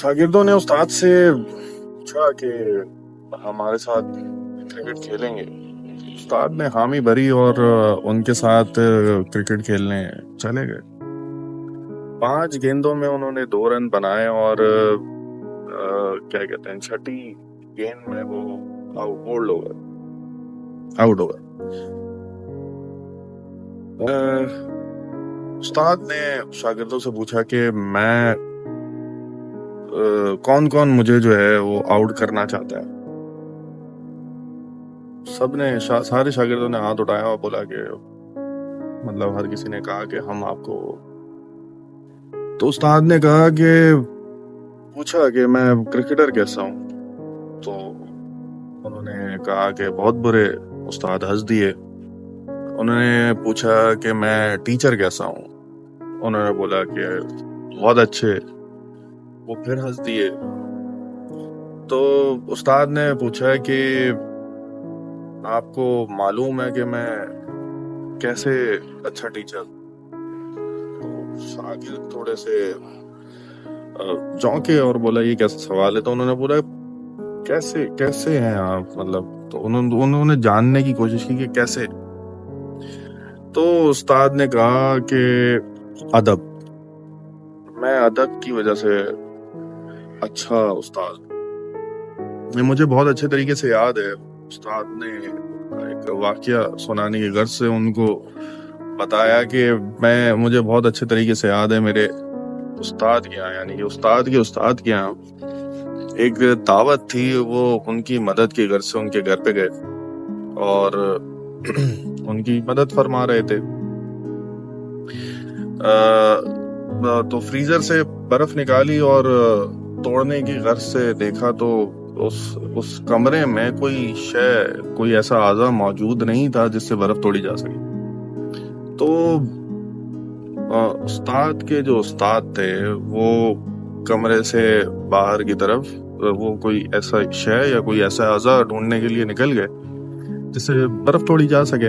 शागिर्दों ने उस्ताद से पूछा कि हमारे साथ क्रिकेट खेलेंगे। उस्ताद ने हामी भरी और उनके साथ क्रिकेट खेलने चले गए। 5 गेंदों में उन्होंने 2 रन बनाए और क्या कहते हैं, छठी गेंद में वो आउट हो गए। उस्ताद ने शागिर्दों से पूछा कि मैं कौन कौन मुझे जो है वो आउट करना चाहता है। सारे शागिर्दों ने हाथ उठाया और बोला कि मतलब हर किसी ने कहा कि हम आपको। तो उस्ताद ने कहा कि पूछा कि मैं क्रिकेटर कैसा हूँ। तो उन्होंने कहा कि बहुत बुरे। उस्ताद हंस दिए। उन्होंने पूछा कि मैं टीचर कैसा हूँ। उन्होंने बोला कि बहुत अच्छे। वो फिर हंस दिए। तो उस्ताद ने पूछा कि आपको मालूम है कि मैं कैसे अच्छा टीचर। तो शागिर्द थोड़े से चौंके और बोला ये कैसा सवाल है। तो उन्होंने बोला कैसे कैसे हैं आप, मतलब। तो उन्होंने जानने की कोशिश की कि कैसे। तो उस्ताद ने कहा कि अदब, मैं अदब की वजह से अच्छा उस्ताद। मुझे बहुत अच्छे तरीके से याद है, उस्ताद ने एक वाकया सुनाने की गर्ज से उनको बताया कि मुझे बहुत अच्छे तरीके से याद है, मेरे उस्ताद के यहाँ, यानी कि उस्ताद के यहाँ एक दावत थी। वो उनकी मदद की गर्ज से उनके घर पे गए और उनकी मदद फरमा रहे थे। तो फ्रीजर से बर्फ निकाली और तोड़ने की गर्ज से देखा तो उस कमरे में कोई ऐसा आज़ा मौजूद नहीं था जिससे बर्फ तोड़ी जा सके। तो उस्ताद के जो उस्ताद थे वो कमरे से बाहर की तरफ वो कोई ऐसा शय या कोई ऐसा आज़ा ढूंढने के लिए निकल गए जिससे बर्फ तोड़ी जा सके।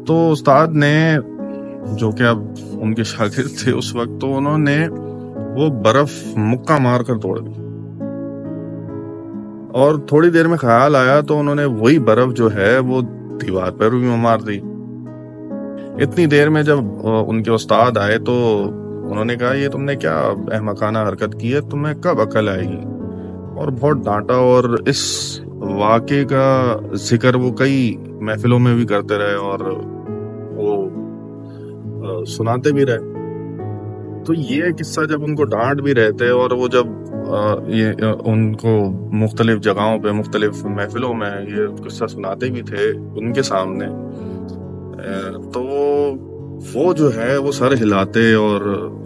तो उस्ताद ने, जो कि अब उनके शागिर्द थे उस वक्त, तो उन्होंने वो बर्फ मुक्का मार कर तोड़ दी। और थोड़ी देर में ख्याल आया तो उन्होंने वही बर्फ जो है वो दीवार पर भी मार दी। इतनी देर में जब उनके उस्ताद आए तो उन्होंने कहा ये तुमने क्या अहमकाना हरकत की है, तुम्हें कब अकल आएगी। और बहुत डांटा और इस वाक़े का जिक्र वो कई महफिलों में भी करते रहे और वो सुनाते भी रहे। तो ये किस्सा जब उनको डांट भी रहे थे और वो जब उनको मुख्तलिफ जगहों पे मुख्तलिफ महफिलों में ये किस्सा सुनाते भी थे उनके सामने, तो वो जो है वो सर हिलाते और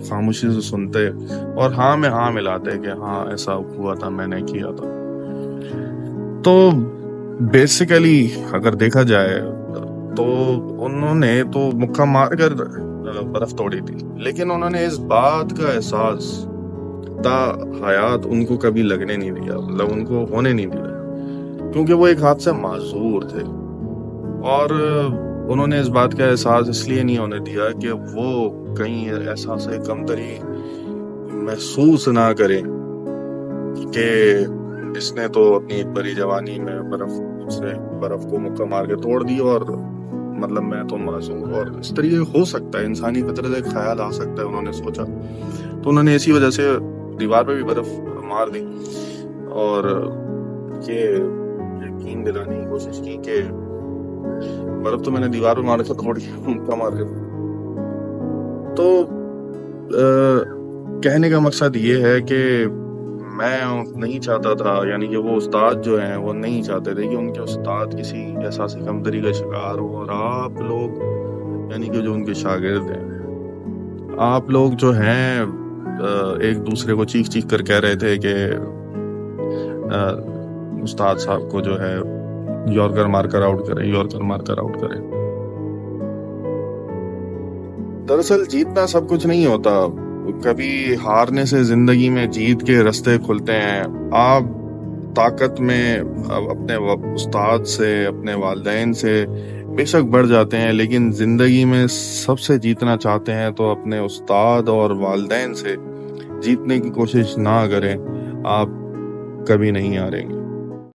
खामोशी से सुनते और हाँ में हाँ मिलाते कि हाँ ऐसा हुआ था, मैंने किया था। तो बेसिकली अगर देखा जाए तो उन्होंने तो मुक्का मार कर बर्फ तोड़ी थी, लेकिन उन्होंने इस बात का एहसास ता हयात उनको कभी लगने नहीं दिया, मतलब उनको होने नहीं दिया, क्योंकि वो एक हाथ से माजूर थे। और उन्होंने इस बात का एहसास इसलिए नहीं होने दिया कि वो कहीं एहसास कमतरी महसूस ना करें कि इसने तो अपनी बड़ी जवानी में बर्फ को मुक्का मार के तोड़ दी और मतलब मैं तो मासूम। और इस तरीके हो सकता है, इंसानी फितरत एक ख्याल आ सकता है, उन्होंने सोचा। तो उन्होंने इसी वजह से दीवार पे भी बर्फ मार दी और ये यकीन दिलाने की कोशिश की कि बर्फ तो मैंने दीवार पे मारा था, थोड़ी मुक्का मार कर। तो कहने का मकसद ये है कि मैं नहीं चाहता था, यानी कि वो उस्ताद जो हैं वो नहीं चाहते थे कि उनके उस्ताद किसी एहसासी कमतरी का शिकार हो। और आप लोग, यानी कि जो उनके शागिर्द हैं, आप लोग जो हैं एक दूसरे को चीख चीख कर कह रहे थे कि उस्ताद साहब को जो है यॉर्कर मारकर आउट करें। दरअसल जीतना सब कुछ नहीं होता, कभी हारने से जिंदगी में जीत के रास्ते खुलते हैं। आप ताकत में अपने उस्ताद से, अपने वालिदैन से बेशक बढ़ जाते हैं, लेकिन जिंदगी में सबसे जीतना चाहते हैं तो अपने उस्ताद और वालिदैन से, جیتنے کی کوشش نہ کریں، آپ کبھی نہیں ہاریں گے۔